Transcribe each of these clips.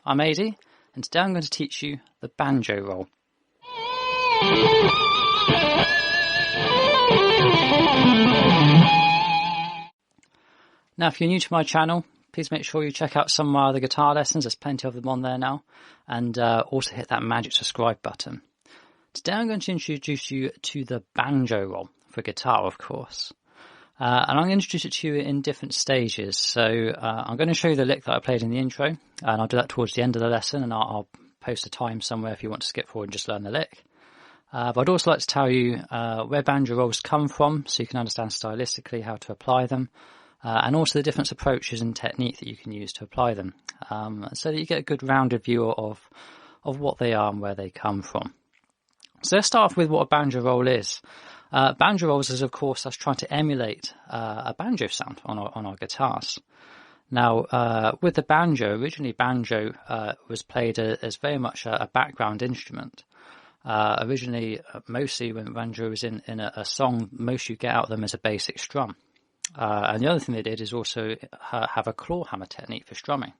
I'm Adi, and today I'm going to teach you the banjo roll. Now, if you're new to my channel, please make sure you check out some of my other guitar lessons. There's plenty of them on there now, and also hit that magic subscribe button. Today I'm going to introduce you to the banjo roll, for guitar of course. And I'm going to introduce it to you in different stages. So I'm going to show you the lick that I played in the intro, and I'll do that towards the end of the lesson, and I'll post a time somewhere if you want to skip forward and just learn the lick. But I'd also like to tell you where banjo rolls come from, so you can understand stylistically how to apply them, and also the different approaches and technique that you can use to apply them, so that you get a good rounded view of what they are and where they come from. So let's start off with what a banjo roll is. Banjo rolls is, of course, us trying to emulate a banjo sound on our guitars. Now, with the banjo, originally banjo was played as very much a background instrument. Originally, mostly when banjo was in a song, most you get out of them is a basic strum. And the other thing they did is also have a claw hammer technique for strumming,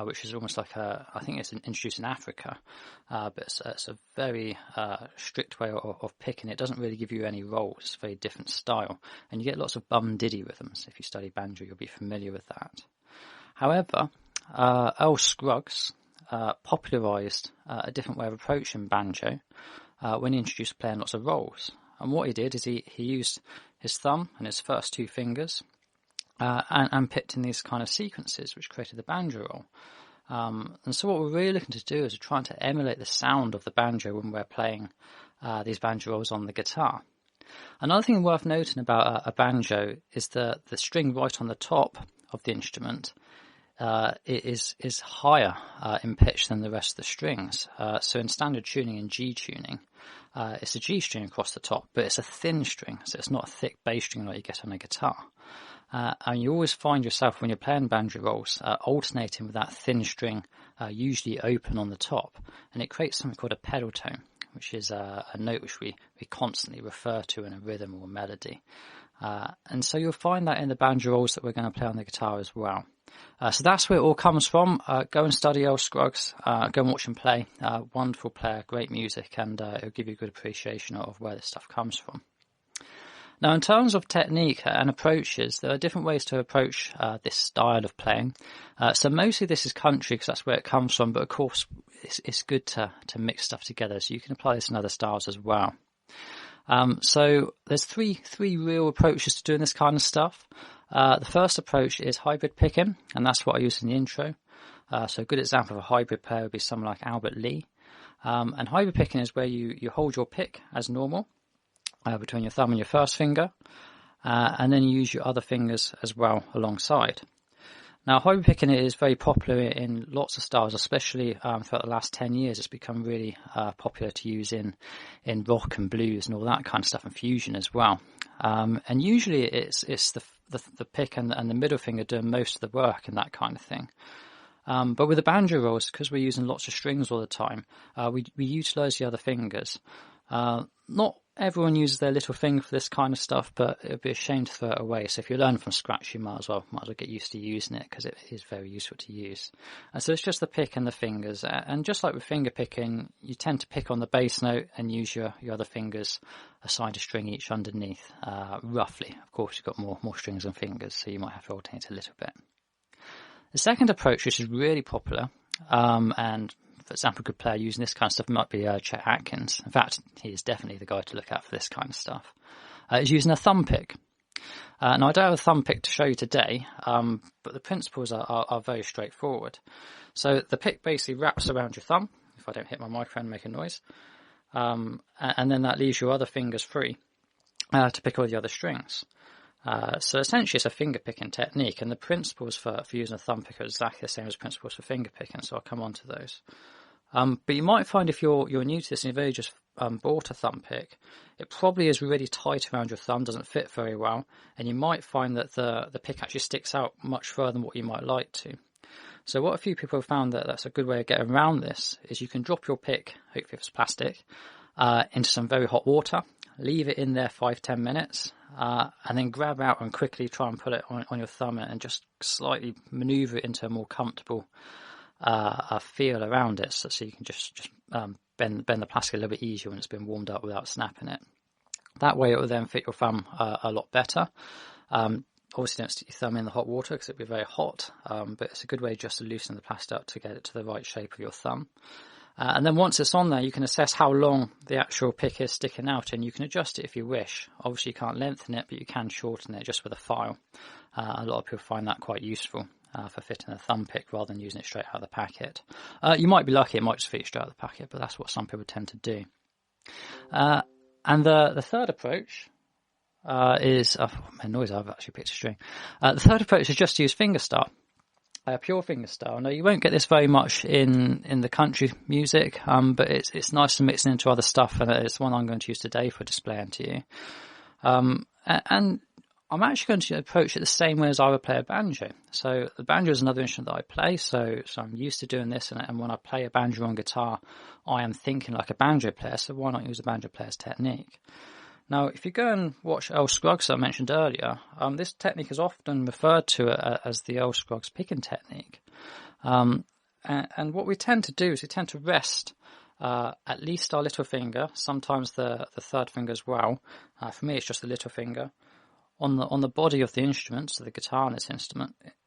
which is almost like I think it's introduced in Africa, but it's a very strict way of picking. It doesn't really give you any rolls. It's a very different style, and you get lots of bum diddy rhythms. If you study banjo, you'll be familiar with that. However, Earl Scruggs popularised a different way of approaching banjo when he introduced playing lots of rolls. And what he did is he used his thumb and his first two fingers and picked in these kind of sequences, which created the banjo roll. And so what we're really looking to do is we're trying to emulate the sound of the banjo when we're playing these banjo rolls on the guitar. Another thing worth noting about a banjo is the string right on the top of the instrument is higher in pitch than the rest of the strings. So in standard tuning and G tuning, it's a G string across the top, but it's a thin string, so it's not a thick bass string like you get on a guitar. And you always find yourself, when you're playing banjo rolls, alternating with that thin string, usually open on the top, and it creates something called a pedal tone, which is a note which we constantly refer to in a rhythm or melody. And so you'll find that in the banjo rolls that we're going to play on the guitar as well. So that's where it all comes from. Go and study Earl Scruggs, go and watch him play. Wonderful player, great music, and it'll give you a good appreciation of where this stuff comes from. Now, in terms of technique and approaches, there are different ways to approach this style of playing. So mostly this is country because that's where it comes from, but of course it's good to mix stuff together, so you can apply this in other styles as well. So there's three real approaches to doing this kind of stuff. The first approach is hybrid picking, and that's what I used in the intro. So a good example of a hybrid player would be someone like Albert Lee. And hybrid picking is where you hold your pick as normal between your thumb and your first finger, and then you use your other fingers as well alongside. Now, hybrid picking is very popular in lots of styles, especially throughout the last 10 years. It's become really popular to use in rock and blues and all that kind of stuff, and fusion as well. And usually it's the pick and the middle finger doing most of the work and that kind of thing. But with the banjo rolls, because we're using lots of strings all the time, we utilise the other fingers. Not everyone uses their little finger for this kind of stuff, but it would be a shame to throw it away. So if you learn from scratch, you might as well get used to using it, because it is very useful to use. And so it's just the pick and the fingers. And just like with finger picking, you tend to pick on the bass note and use your other fingers assigned a string each underneath, roughly. Of course, you've got more strings than fingers, so you might have to alternate a little bit. The second approach, which is really popular, and for example, a good player using this kind of stuff might be Chet Atkins. In fact, he is definitely the guy to look at for this kind of stuff. Is using a thumb pick. Now, I don't have a thumb pick to show you today, but the principles are very straightforward. So the pick basically wraps around your thumb, if I don't hit my microphone and make a noise, and then that leaves your other fingers free to pick all the other strings. So essentially it's a finger picking technique, and the principles for using a thumb pick are exactly the same as principles for finger picking, so I'll come on to those. But you might find if you're new to this and you've only just bought a thumb pick, it probably is really tight around your thumb, doesn't fit very well, and you might find that the pick actually sticks out much further than what you might like to. So what a few people have found that's a good way of getting around this is you can drop your pick, hopefully if it's plastic, into some very hot water, leave it in there 5-10 minutes, and then grab out and quickly try and put it on your thumb and just slightly maneuver it into a more comfortable feel around it, so you can just bend the plastic a little bit easier when it's been warmed up without snapping it. That way it will then fit your thumb a lot better. Obviously don't stick your thumb in the hot water because it'll be very hot, but it's a good way just to loosen the plastic up to get it to the right shape of your thumb. And then once it's on there, you can assess how long the actual pick is sticking out, and you can adjust it if you wish. Obviously you can't lengthen it, but you can shorten it just with a file. A lot of people find that quite useful for fitting a thumb pick rather than using it straight out of the packet. You might be lucky, it might just fit straight out of the packet, but that's what some people tend to do. And the third approach is, noise, I've actually picked a string. The third approach is just to use fingerstyle, pure fingerstyle. Now you won't get this very much in the country music, but it's nice to mix it into other stuff, and it's one I'm going to use today for displaying to you. And I'm actually going to approach it the same way as I would play a banjo. So the banjo is another instrument that I play, so I'm used to doing this, and when I play a banjo on guitar, I am thinking like a banjo player, so why not use a banjo player's technique? Now, if you go and watch Earl Scruggs that I mentioned earlier, this technique is often referred to as the Earl Scruggs picking technique. And what we tend to do is we tend to rest at least our little finger, sometimes the third finger as well. For me, it's just the little finger, on the body of the instrument, so the guitar in this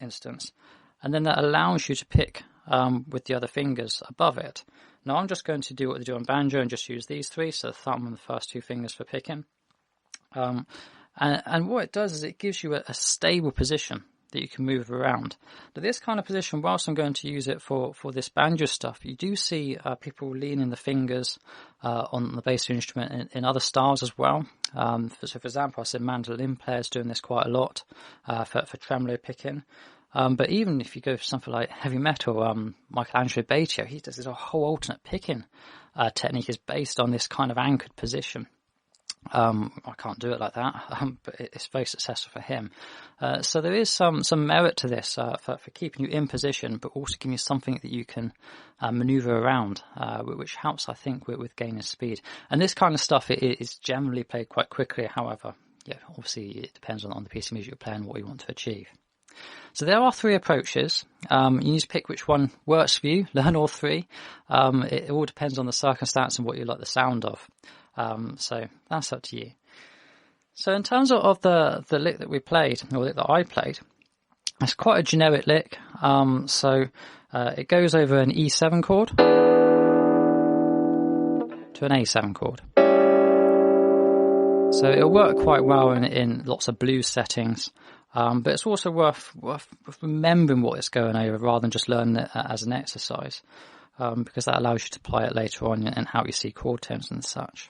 instance, and then that allows you to pick with the other fingers above it. Now I'm just going to do what they do on banjo and just use these three, so the thumb and the first two fingers for picking. And what it does is it gives you a stable position that you can move around. Now this kind of position, whilst I'm going to use it for this banjo stuff, you do see people leaning the fingers on the bass of the instrument in other styles as well. So for example, I said mandolin players doing this quite a lot for tremolo picking. But even if you go for something like heavy metal, Michelangelo Batio, he does this whole alternate picking technique is based on this kind of anchored position. I can't do it like that, but it's very successful for him. So there is some merit to this for keeping you in position, but also giving you something that you can maneuver around, which helps, I think, with gaining speed. And this kind of stuff it is generally played quite quickly. However, yeah, obviously it depends on the piece of music you're playing and what you want to achieve. So there are three approaches. You need to pick which one works for you. Learn all three. It all depends on the circumstance and what you like the sound of. So that's up to you. So in terms of the lick that we played, or lick that I played, it's quite a generic lick. So it goes over an E7 chord to an A7 chord. So it'll work quite well in lots of blues settings. But it's also worth remembering what it's going over rather than just learning it as an exercise, because that allows you to apply it later on and how you see chord tones and such.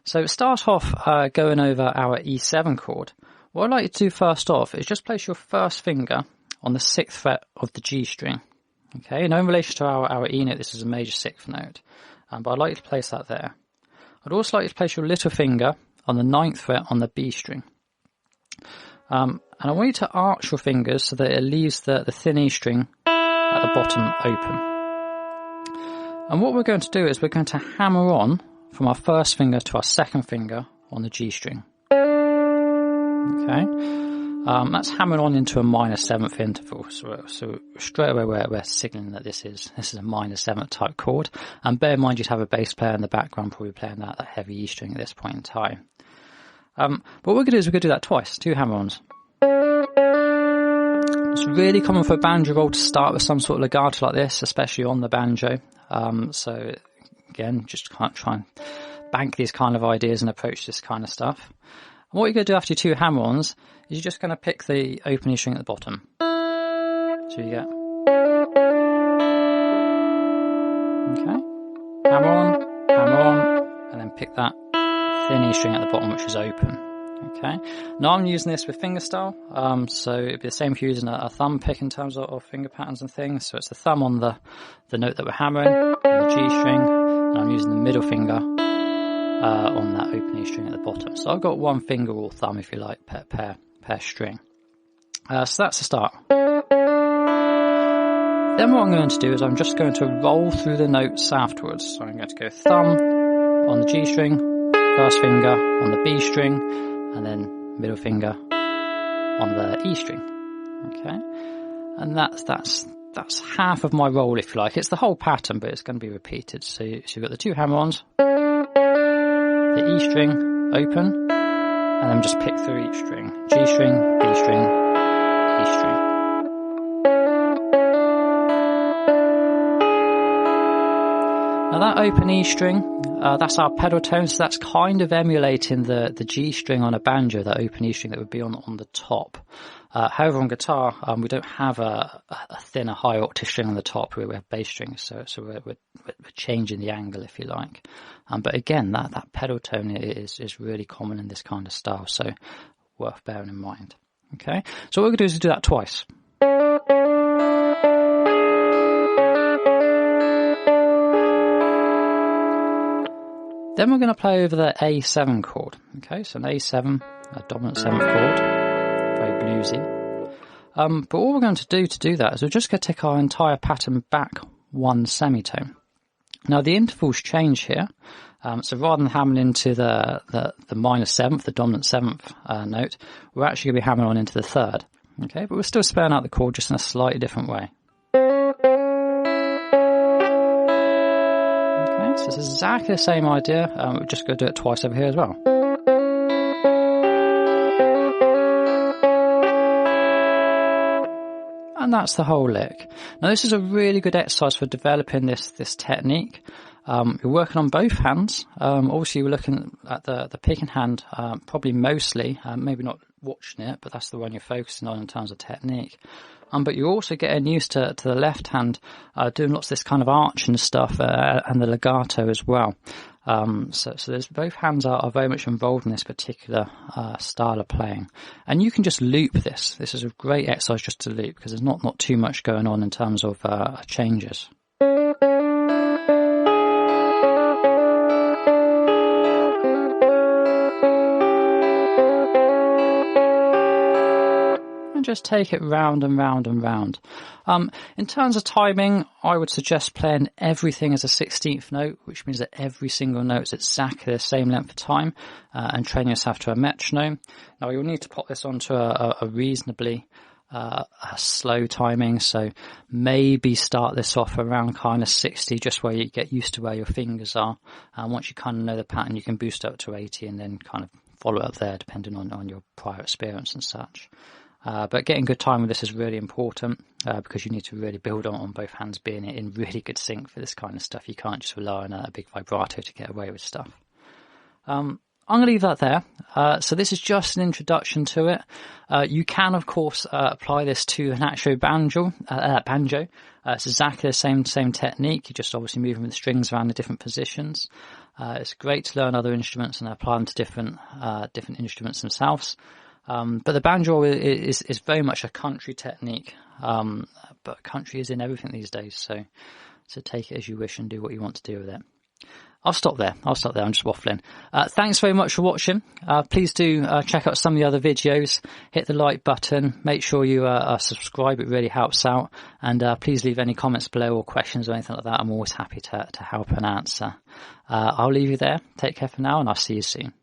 So start off going over our E7 chord. What I'd like you to do first off is just place your first finger on the 6th fret of the G string. Okay, now in relation to our E note, this is a major 6th note, but I'd like you to place that there. I'd also like you to place your little finger on the 9th fret on the B string. And I want you to arch your fingers so that it leaves the thin E string at the bottom open. And what we're going to do is we're going to hammer on from our first finger to our second finger on the G string. Okay, that's hammered on into a minor 7th interval. So straight away we're signaling that this is a minor 7th type chord. And bear in mind you'd have a bass player in the background probably playing that heavy E string at this point in time. But what we're going to do is we're going to do that twice, 2 hammer-ons. It's really common for a banjo roll to start with some sort of legato like this, especially on the banjo. So again, just can't try and bank these kind of ideas and approach this kind of stuff. And what you're going to do after your 2 hammer-ons is you're just going to pick the opening string at the bottom. So you get, okay, hammer on, and then pick that thin E string at the bottom, which is open. Okay. Now I'm using this with fingerstyle, so it'd be the same if you're using a thumb pick in terms of finger patterns and things. So it's the thumb on the note that we're hammering, on the G string, and I'm using the middle finger on that open E string at the bottom. So I've got one finger or thumb, if you like, per string. So that's the start. Then what I'm going to do is I'm just going to roll through the notes afterwards. So I'm going to go thumb on the G string, first finger on the B string, and then middle finger on the E string. Okay, and that's that's half of my roll, if you like. It's the whole pattern, but it's going to be repeated. So you've got the 2 hammer-ons, the E string open, and then just pick through each string. G string, B string, E string. Now that open E string, that's our pedal tone, so that's kind of emulating the G string on a banjo, that open E string that would be on the top. However, on guitar, we don't have a thinner high octave string on the top where we have bass strings, so we're changing the angle, if you like. But again, that pedal tone is really common in this kind of style, so worth bearing in mind. Okay, so what we're going to do is do that twice. Then we're going to play over the A7 chord. Okay, so an A7, a dominant 7th chord, very bluesy. But all we're going to do that is we're just going to take our entire pattern back 1 semitone. Now the intervals change here, so rather than hammering into the minor 7th, the dominant 7th note, we're actually going to be hammering on into the 3rd. Okay, but we're still spelling out the chord just in a slightly different way. So it's exactly the same idea, we're just going to do it twice over here as well. And that's the whole lick. Now this is a really good exercise for developing this technique. You're working on both hands. Obviously we're looking at the picking hand, probably mostly, maybe not watching it, but that's the one you're focusing on in terms of technique. But you're also getting used to the left hand, doing lots of this kind of arching stuff, and the legato as well. So there's both hands are very much involved in this particular style of playing. And you can just loop this. This is a great exercise just to loop, because there's not too much going on in terms of changes. Just take it round and round and round. In terms of timing, I would suggest playing everything as a 16th note, which means that every single note is exactly the same length of time, and train yourself to a metronome. Now you'll need to pop this onto a reasonably a slow timing, so maybe start this off around kind of 60, just where you get used to where your fingers are. And once you kind of know the pattern, you can boost up to 80 and then kind of follow up there, depending on your prior experience and such. But getting good time with this is really important, because you need to really build on both hands being in really good sync for this kind of stuff. You can't just rely on a big vibrato to get away with stuff. I'm going to leave that there. So this is just an introduction to it. You can, of course, apply this to an actual banjo. It's exactly the same technique. You're just obviously moving the strings around in different positions. It's great to learn other instruments and apply them to different instruments themselves. But the banjo is very much a country technique, but country is in everything these days, so take it as you wish and do what you want to do with it. I'll stop there. I'm just waffling. Thanks very much for watching. Please do check out some of the other videos. Hit the like button. Make sure you subscribe. It really helps out. And please leave any comments below or questions or anything like that. I'm always happy to help and answer. I'll leave you there. Take care for now, and I'll see you soon.